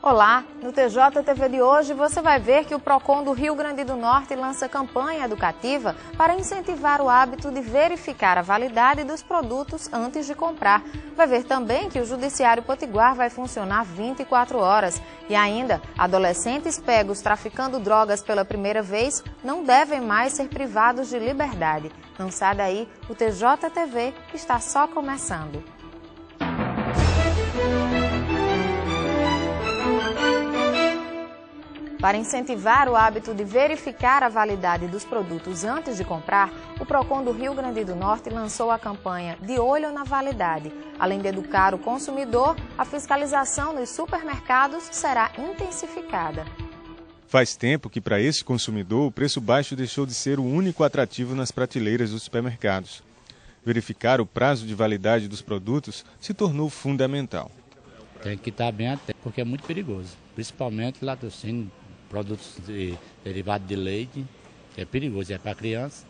Olá, no TJTV de hoje você vai ver que o PROCON do Rio Grande do Norte lança campanha educativa para incentivar o hábito de verificar a validade dos produtos antes de comprar. Vai ver também que o Judiciário Potiguar vai funcionar 24 horas. E ainda, adolescentes pegos traficando drogas pela primeira vez não devem mais ser privados de liberdade. Não sai daí, o TJTV está só começando. Para incentivar o hábito de verificar a validade dos produtos antes de comprar, o PROCON do Rio Grande do Norte lançou a campanha De Olho na Validade. Além de educar o consumidor, a fiscalização nos supermercados será intensificada. Faz tempo que, para esse consumidor, o preço baixo deixou de ser o único atrativo nas prateleiras dos supermercados. Verificar o prazo de validade dos produtos se tornou fundamental. Tem que estar bem atento, porque é muito perigoso, principalmente laticínio, produtos derivados de leite, que é perigoso, é para criança.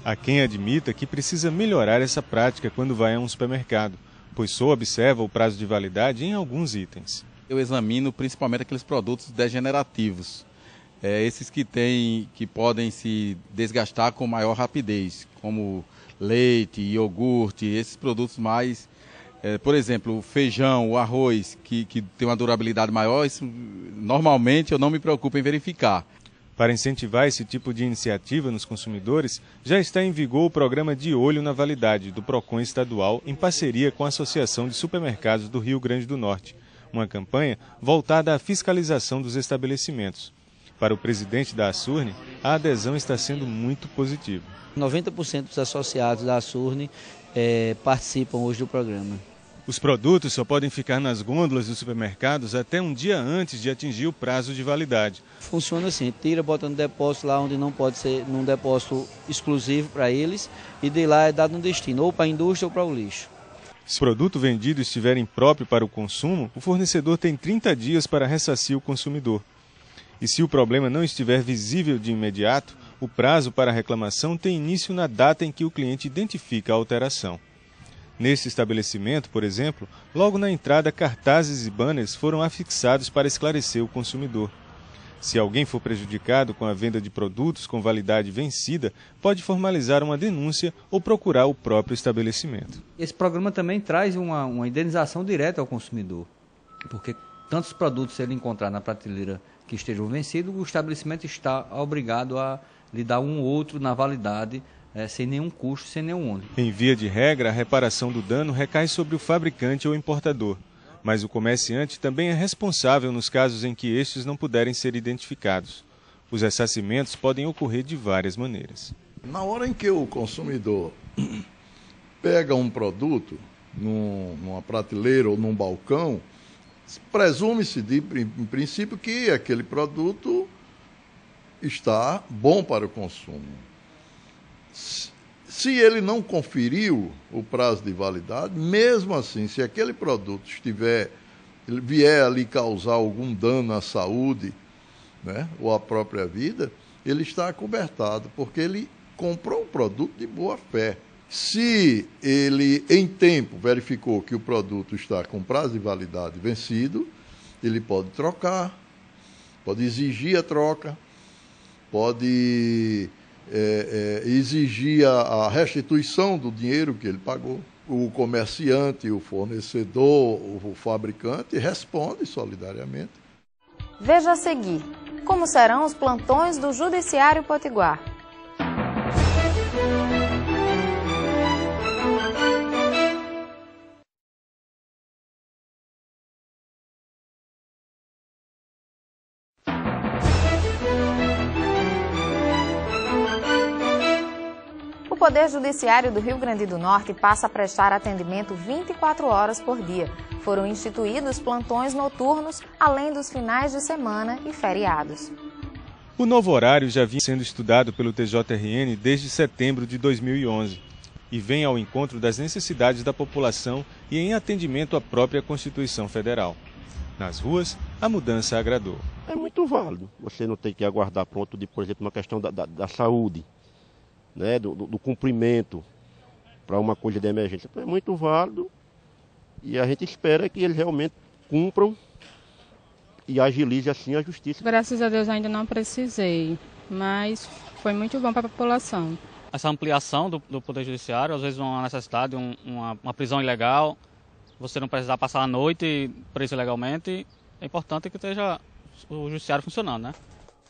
Há quem admita que precisa melhorar essa prática quando vai a um supermercado, pois só observa o prazo de validade em alguns itens. Eu examino principalmente aqueles produtos degenerativos, esses que podem se desgastar com maior rapidez, como leite, iogurte, esses produtos mais... por exemplo, o feijão, o arroz, que tem uma durabilidade maior, isso normalmente eu não me preocupo em verificar. Para incentivar esse tipo de iniciativa nos consumidores, já está em vigor o programa De Olho na Validade do PROCON estadual em parceria com a Associação de Supermercados do Rio Grande do Norte, uma campanha voltada à fiscalização dos estabelecimentos. Para o presidente da Asurne, a adesão está sendo muito positiva. 90% dos associados da Asurne participam hoje do programa. Os produtos só podem ficar nas gôndolas dos supermercados até um dia antes de atingir o prazo de validade. Funciona assim, tira, bota no depósito lá onde não pode ser, num depósito exclusivo para eles, e de lá é dado no destino, ou para a indústria ou para o lixo. Se o produto vendido estiver impróprio para o consumo, o fornecedor tem 30 dias para ressarcir o consumidor. E se o problema não estiver visível de imediato, o prazo para a reclamação tem início na data em que o cliente identifica a alteração. Neste estabelecimento, por exemplo, logo na entrada, cartazes e banners foram afixados para esclarecer o consumidor. Se alguém for prejudicado com a venda de produtos com validade vencida, pode formalizar uma denúncia ou procurar o próprio estabelecimento. Esse programa também traz uma indenização direta ao consumidor, porque tantos produtos, se ele encontrar na prateleira que estejam vencidos, o estabelecimento está obrigado a lhe dar um ou outro na validade, sem nenhum custo, sem nenhum ônus. Em via de regra, a reparação do dano recai sobre o fabricante ou importador, mas o comerciante também é responsável nos casos em que estes não puderem ser identificados. Os ressarcimentos podem ocorrer de várias maneiras. Na hora em que o consumidor pega um produto numa prateleira ou num balcão, presume-se, em princípio, que aquele produto está bom para o consumo. Se ele não conferiu o prazo de validade, mesmo assim, se aquele produto vier ali causar algum dano à saúde, né, ou à própria vida, ele está acobertado, porque ele comprou um produto de boa fé. Se ele, em tempo, verificou que o produto está com prazo de validade vencido, ele pode trocar, pode exigir a troca, pode exigir a restituição do dinheiro que ele pagou. O comerciante, o fornecedor, o fabricante responde solidariamente. Veja a seguir como serão os plantões do Judiciário Potiguar. O Poder Judiciário do Rio Grande do Norte passa a prestar atendimento 24 horas por dia. Foram instituídos plantões noturnos, além dos finais de semana e feriados. O novo horário já vinha sendo estudado pelo TJRN desde setembro de 2011 e vem ao encontro das necessidades da população e em atendimento à própria Constituição Federal. Nas ruas, a mudança agradou. É muito válido. Você não tem que aguardar pronto, por exemplo, uma questão da saúde, né, do cumprimento para uma coisa de emergência. É muito válido e a gente espera que eles realmente cumpram e agilize assim a justiça. Graças a Deus ainda não precisei, mas foi muito bom para a população. Essa ampliação do Poder Judiciário, às vezes uma necessidade, uma prisão ilegal, você não precisar passar a noite preso ilegalmente, é importante que esteja o Judiciário funcionando, né?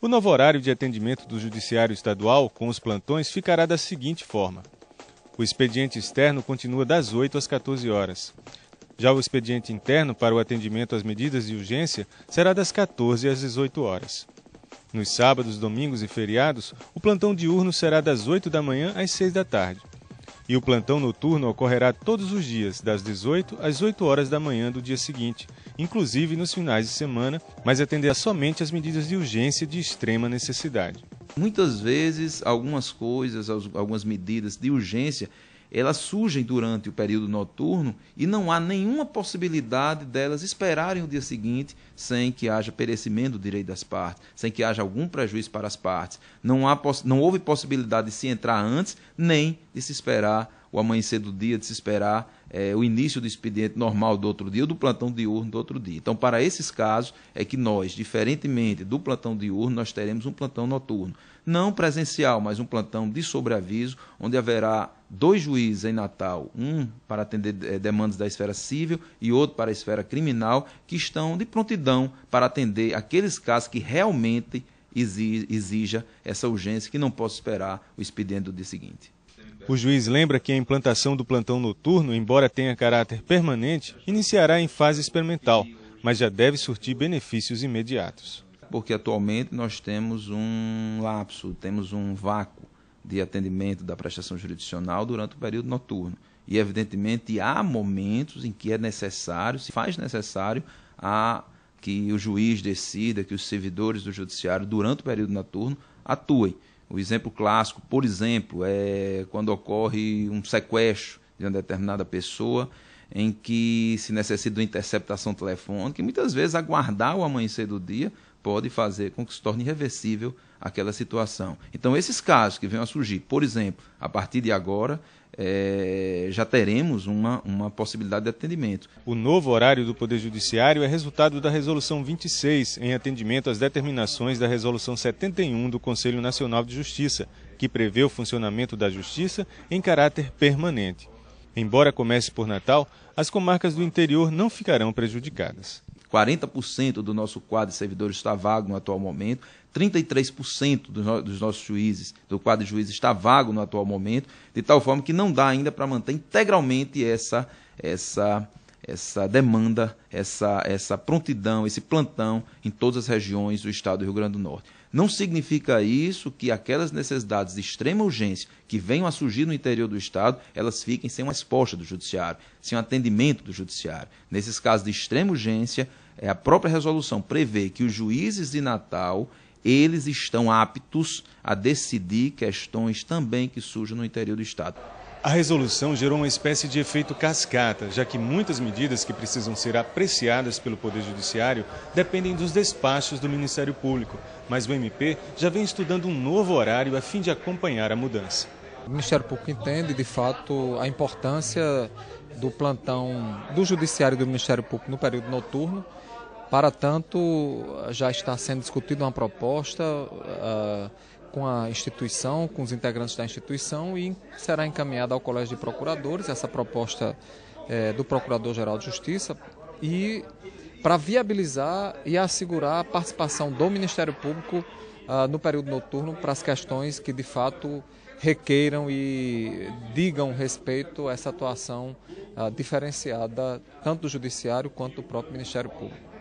O novo horário de atendimento do Judiciário Estadual com os plantões ficará da seguinte forma. O expediente externo continua das 8 às 14 horas. Já o expediente interno para o atendimento às medidas de urgência será das 14 às 18 horas. Nos sábados, domingos e feriados, o plantão diurno será das 8 da manhã às 6 da tarde. E o plantão noturno ocorrerá todos os dias, das 18 às 8 horas da manhã do dia seguinte, inclusive nos finais de semana, mas atenderá somente às medidas de urgência de extrema necessidade. Muitas vezes, algumas coisas, algumas medidas de urgência, elas surgem durante o período noturno e não há nenhuma possibilidade delas esperarem o dia seguinte sem que haja perecimento do direito das partes, sem que haja algum prejuízo para as partes. Não houve possibilidade de se entrar antes, nem de se esperar o amanhecer do dia, de se esperar o início do expediente normal do outro dia ou do plantão diurno do outro dia. Então, para esses casos, é que nós, diferentemente do plantão diurno, nós teremos um plantão noturno. Não presencial, mas um plantão de sobreaviso, onde haverá 2 juízes em Natal, um para atender demandas da esfera civil e outro para a esfera criminal, que estão de prontidão para atender aqueles casos que realmente exija essa urgência, que não posso esperar o expediente do dia seguinte. O juiz lembra que a implantação do plantão noturno, embora tenha caráter permanente, iniciará em fase experimental, mas já deve surtir benefícios imediatos. Porque atualmente nós temos um lapso, temos um vácuo de atendimento da prestação jurisdicional durante o período noturno. E, evidentemente, há momentos em que é necessário, se faz necessário, que o juiz decida, que os servidores do judiciário, durante o período noturno, atuem. O exemplo clássico, por exemplo, é quando ocorre um sequestro de uma determinada pessoa, em que se necessita de uma interceptação telefônica, e muitas vezes aguardar o amanhecer do dia pode fazer com que se torne irreversível aquela situação. Então, esses casos que venham a surgir, por exemplo, a partir de agora, já teremos uma possibilidade de atendimento. O novo horário do Poder Judiciário é resultado da Resolução 26, em atendimento às determinações da Resolução 71 do Conselho Nacional de Justiça, que prevê o funcionamento da Justiça em caráter permanente. Embora comece por Natal, as comarcas do interior não ficarão prejudicadas. 40% do nosso quadro de servidores está vago no atual momento, 33% dos nossos juízes, do quadro de juízes está vago no atual momento, de tal forma que não dá ainda para manter integralmente essa demanda, essa prontidão, esse plantão em todas as regiões do estado do Rio Grande do Norte. Não significa isso que aquelas necessidades de extrema urgência que venham a surgir no interior do estado, elas fiquem sem uma resposta do judiciário, sem um atendimento do judiciário. Nesses casos de extrema urgência, a própria resolução prevê que os juízes de Natal, eles estão aptos a decidir questões também que surjam no interior do estado. A resolução gerou uma espécie de efeito cascata, já que muitas medidas que precisam ser apreciadas pelo Poder Judiciário dependem dos despachos do Ministério Público, mas o MP já vem estudando um novo horário a fim de acompanhar a mudança. O Ministério Público entende, de fato, a importância do plantão do Judiciário e do Ministério Público no período noturno. Para tanto, já está sendo discutida uma proposta com a instituição, com os integrantes da instituição, e será encaminhada ao Colégio de Procuradores, essa proposta do Procurador-Geral de Justiça, e para viabilizar e assegurar a participação do Ministério Público no período noturno para as questões que de fato requeiram e digam respeito a essa atuação diferenciada tanto do Judiciário quanto do próprio Ministério Público.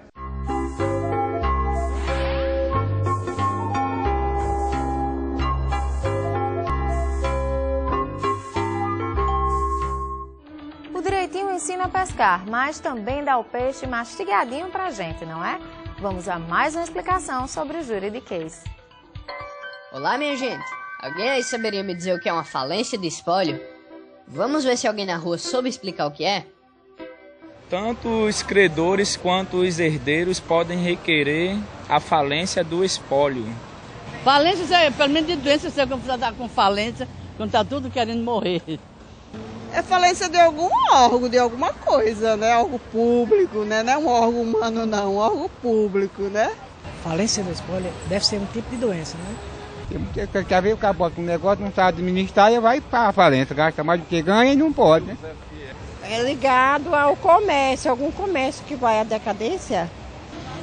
Ensina a pescar, mas também dá o peixe mastigadinho pra gente, não é? Vamos a mais uma explicação sobre o juridiquês. Olá, minha gente. Alguém aí saberia me dizer o que é uma falência de espólio? Vamos ver se alguém na rua soube explicar o que é? Tanto os credores quanto os herdeiros podem requerer a falência do espólio. Falência é pelo menos de doença, você quando está com falência, quando está tudo querendo morrer. É falência de algum órgão, de alguma coisa, né? Órgão público, né? Não é um órgão humano, não, um órgão público, né? Falência do espólio deve ser um tipo de doença, né? Quer ver o cara bota um negócio, não sabe administrar e vai para a falência, gasta mais do que ganha e não pode, né? É ligado ao comércio, algum comércio que vai à decadência.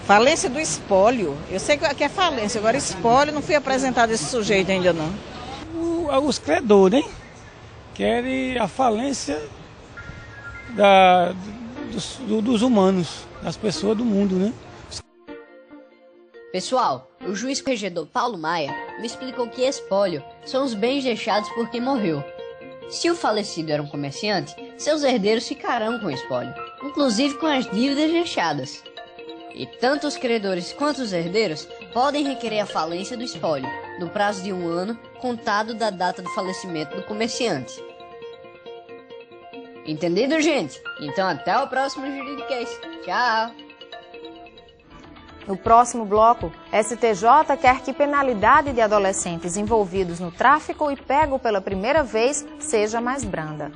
Falência do espólio. Eu sei que é falência, agora espólio não fui apresentado esse sujeito ainda não. Os credores, hein? Querem a falência dos humanos, das pessoas do mundo, né? Pessoal, o juiz corregedor Paulo Maia me explicou que espólio são os bens deixados por quem morreu. Se o falecido era um comerciante, seus herdeiros ficarão com o espólio, inclusive com as dívidas deixadas. E tanto os credores quanto os herdeiros podem requerer a falência do espólio, no prazo de 1 ano, contado da data do falecimento do comerciante. Entendido, gente? Então até o próximo Juridicast. Tchau! No próximo bloco, STJ quer que penalidade de adolescentes envolvidos no tráfico e pego pela primeira vez seja mais branda.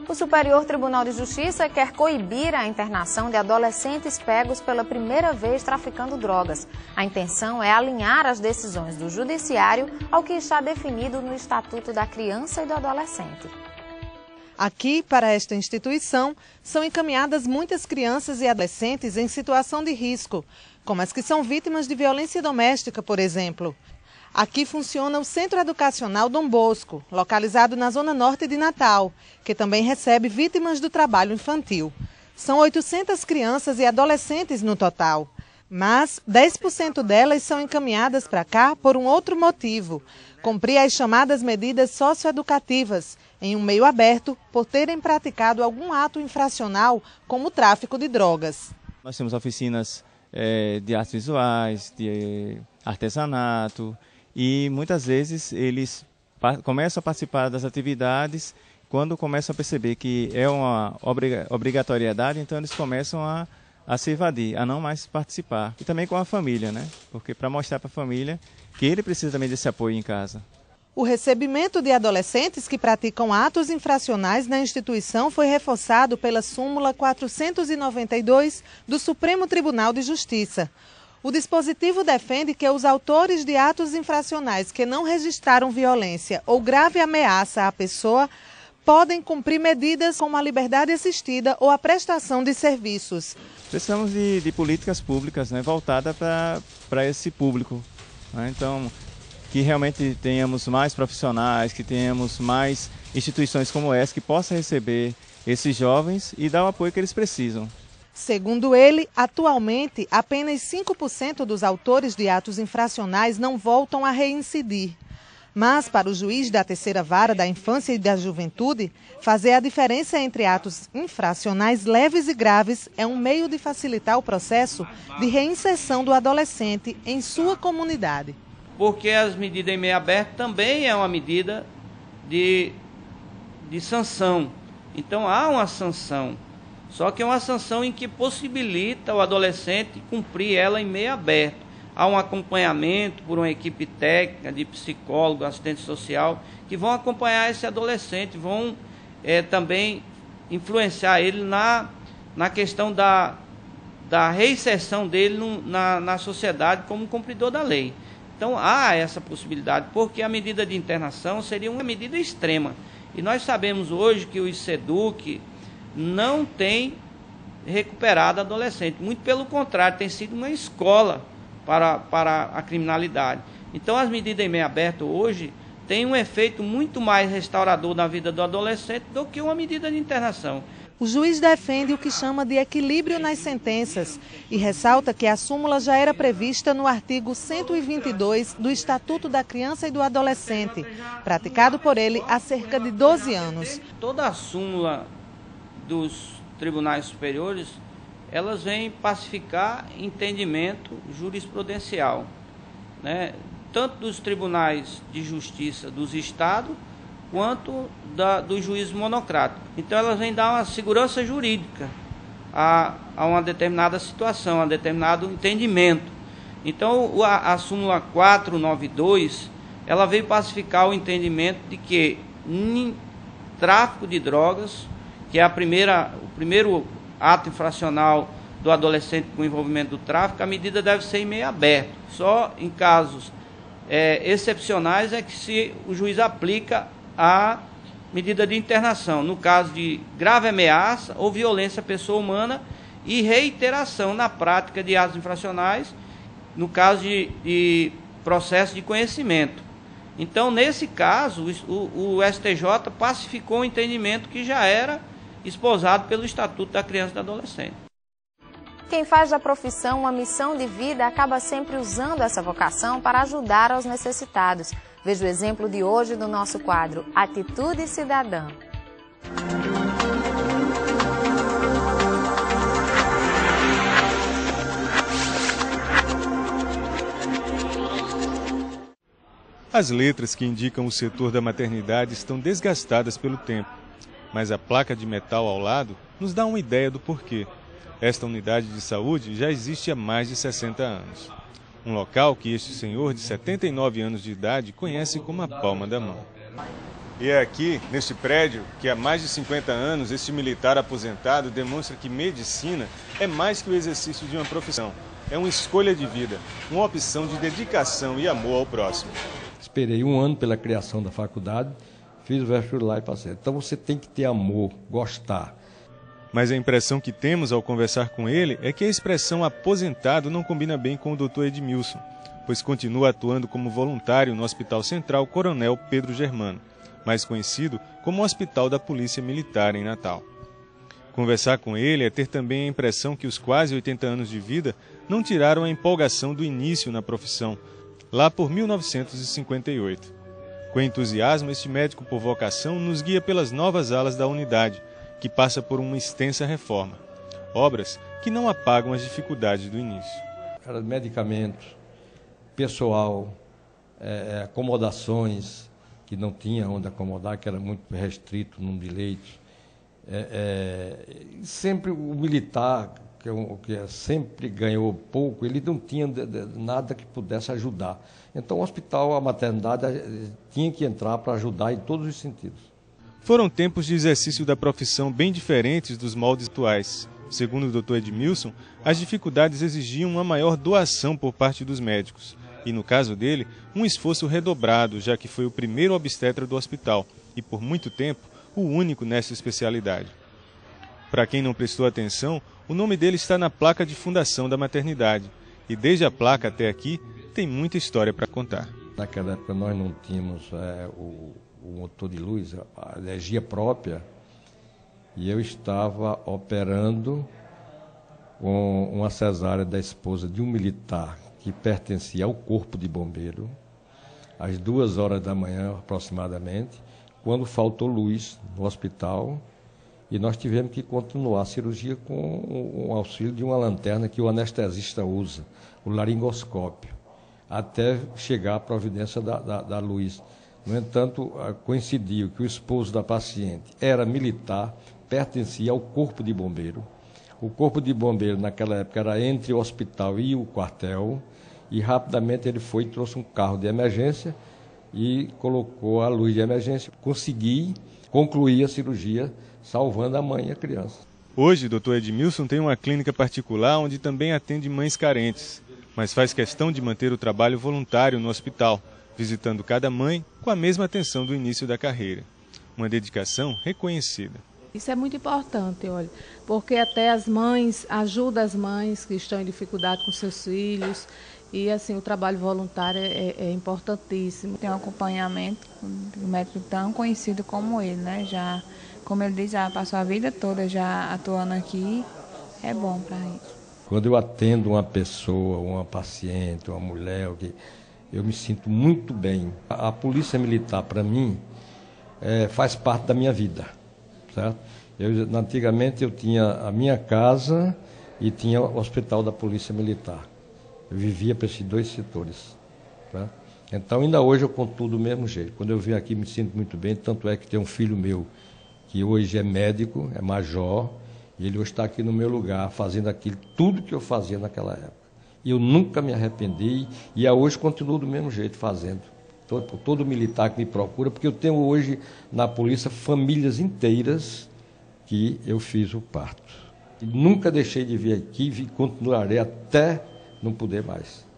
O Superior Tribunal de Justiça quer coibir a internação de adolescentes pegos pela primeira vez traficando drogas. A intenção é alinhar as decisões do Judiciário ao que está definido no Estatuto da Criança e do Adolescente. Aqui, para esta instituição, são encaminhadas muitas crianças e adolescentes em situação de risco, como as que são vítimas de violência doméstica, por exemplo. Aqui funciona o Centro Educacional Dom Bosco, localizado na Zona Norte de Natal, que também recebe vítimas do trabalho infantil. São 800 crianças e adolescentes no total, mas 10% delas são encaminhadas para cá por um outro motivo: cumprir as chamadas medidas socioeducativas em um meio aberto por terem praticado algum ato infracional, como o tráfico de drogas. Nós temos oficinas de artes visuais, de artesanato, e muitas vezes eles começam a participar das atividades. Quando começam a perceber que é uma obrigatoriedade, então eles começam a se evadir, a não mais participar. E também com a família, né? Porque para mostrar para a família que ele precisa também desse apoio em casa. O recebimento de adolescentes que praticam atos infracionais na instituição foi reforçado pela súmula 492 do Supremo Tribunal de Justiça. O dispositivo defende que os autores de atos infracionais que não registraram violência ou grave ameaça à pessoa podem cumprir medidas como a liberdade assistida ou a prestação de serviços. Precisamos de políticas públicas, né, voltadas para esse público, né? Então, que realmente tenhamos mais profissionais, que tenhamos mais instituições como essa que possam receber esses jovens e dar o apoio que eles precisam. Segundo ele, atualmente, apenas 5% dos autores de atos infracionais não voltam a reincidir. Mas, para o juiz da terceira vara da infância e da juventude, fazer a diferença entre atos infracionais leves e graves é um meio de facilitar o processo de reinserção do adolescente em sua comunidade. Porque as medidas em meio aberto também é uma medida de sanção. Então há uma sanção. Só que é uma sanção em que possibilita o adolescente cumprir ela em meio aberto. Há um acompanhamento por uma equipe técnica de psicólogo, assistente social, que vão acompanhar esse adolescente, vão também influenciar ele na questão da reinserção dele na sociedade como cumpridor da lei. Então há essa possibilidade, porque a medida de internação seria uma medida extrema. E nós sabemos hoje que o SEDUC não tem recuperado adolescente. Muito pelo contrário, tem sido uma escola para a criminalidade. Então as medidas em meio aberto hoje têm um efeito muito mais restaurador na vida do adolescente do que uma medida de internação. O juiz defende o que chama de equilíbrio nas sentenças e ressalta que a súmula já era prevista no artigo 122 do Estatuto da Criança e do Adolescente, praticado por ele há cerca de 12 anos. Toda a súmula dos tribunais superiores, elas vêm pacificar entendimento jurisprudencial, né? Tanto dos tribunais de justiça dos estados, quanto do juízo monocrático. Então elas vêm dar uma segurança jurídica a uma determinada situação, a determinado entendimento. Então a súmula 492, ela veio pacificar o entendimento de que tráfico de drogas, que é o primeiro ato infracional do adolescente com envolvimento do tráfico, a medida deve ser em meio aberto. Só em casos excepcionais é que se o juiz aplica a medida de internação, no caso de grave ameaça ou violência à pessoa humana e reiteração na prática de atos infracionais, no caso de processo de conhecimento. Então, nesse caso, o STJ pacificou o entendimento que já era esposado pelo Estatuto da Criança e do Adolescente. Quem faz da profissão uma missão de vida acaba sempre usando essa vocação para ajudar aos necessitados. Veja o exemplo de hoje do nosso quadro Atitude Cidadã. As letras que indicam o setor da maternidade estão desgastadas pelo tempo, mas a placa de metal ao lado nos dá uma ideia do porquê. Esta unidade de saúde já existe há mais de 60 anos. Um local que este senhor de 79 anos de idade conhece como a palma da mão. E é aqui, neste prédio, que há mais de 50 anos este militar aposentado demonstra que medicina é mais que o exercício de uma profissão. É uma escolha de vida, uma opção de dedicação e amor ao próximo. Esperei um ano pela criação da faculdade, fiz o vestibular e passei. Então você tem que ter amor, gostar. Mas a impressão que temos ao conversar com ele é que a expressão aposentado não combina bem com o Dr. Edmilson, pois continua atuando como voluntário no Hospital Central Coronel Pedro Germano, mais conhecido como Hospital da Polícia Militar em Natal. Conversar com ele é ter também a impressão que os quase 80 anos de vida não tiraram a empolgação do início na profissão, lá por 1958. Com entusiasmo, este médico por vocação nos guia pelas novas alas da unidade, que passa por uma extensa reforma. Obras que não apagam as dificuldades do início. Era medicamentos, pessoal, acomodações, que não tinha onde acomodar, que era muito restrito o número de leitos. Sempre o militar, que sempre ganhou pouco, ele não tinha nada que pudesse ajudar. Então o hospital, a maternidade, tinha que entrar para ajudar em todos os sentidos. Foram tempos de exercício da profissão bem diferentes dos moldes atuais. Segundo o Dr. Edmilson, as dificuldades exigiam uma maior doação por parte dos médicos. E no caso dele, um esforço redobrado, já que foi o primeiro obstetra do hospital e, por muito tempo, o único nessa especialidade. Para quem não prestou atenção, o nome dele está na placa de fundação da maternidade. E desde a placa até aqui, tem muita história para contar. Naquela época nós não tínhamos o motor de luz, a energia própria, e eu estava operando com uma cesárea da esposa de um militar que pertencia ao Corpo de Bombeiro, às 2 horas da manhã aproximadamente, quando faltou luz no hospital, e nós tivemos que continuar a cirurgia com o auxílio de uma lanterna que o anestesista usa, o laringoscópio, até chegar à providência da luz. No entanto, coincidiu que o esposo da paciente era militar, pertencia ao Corpo de Bombeiro. O Corpo de Bombeiro, naquela época, era entre o hospital e o quartel, e rapidamente ele foi e trouxe um carro de emergência e colocou a luz de emergência. Consegui concluir a cirurgia, salvando a mãe e a criança. Hoje, o Dr. Edmilson tem uma clínica particular onde também atende mães carentes, mas faz questão de manter o trabalho voluntário no hospital, visitando cada mãe com a mesma atenção do início da carreira. Uma dedicação reconhecida. Isso é muito importante, olha, porque até as mães, ajuda as mães que estão em dificuldade com seus filhos, e assim, o trabalho voluntário é importantíssimo. Tem um acompanhamento de um médico tão conhecido como ele, né? Já, como ele diz, já passou a vida toda já atuando aqui, é bom para isso. Quando eu atendo uma pessoa, uma paciente, uma mulher, eu me sinto muito bem. A Polícia Militar, para mim, faz parte da minha vida, certo? Antigamente eu tinha a minha casa e tinha o Hospital da Polícia Militar. Eu vivia para esses dois setores, tá? Então, ainda hoje eu conto tudo do mesmo jeito. Quando eu venho aqui, me sinto muito bem, tanto é que tem um filho meu que hoje é médico, é major, e ele hoje está aqui no meu lugar, fazendo aquilo, tudo que eu fazia naquela época. E eu nunca me arrependi, e hoje continuo do mesmo jeito fazendo. Todo militar que me procura, porque eu tenho hoje na polícia famílias inteiras que eu fiz o parto. E nunca deixei de vir aqui e continuarei até não poder mais.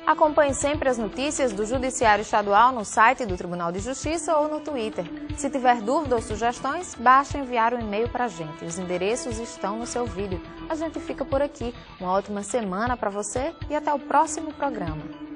Acompanhe sempre as notícias do Judiciário Estadual no site do Tribunal de Justiça ou no Twitter. Se tiver dúvida ou sugestões, basta enviar um e-mail para a gente. Os endereços estão no seu vídeo. A gente fica por aqui. Uma ótima semana para você e até o próximo programa.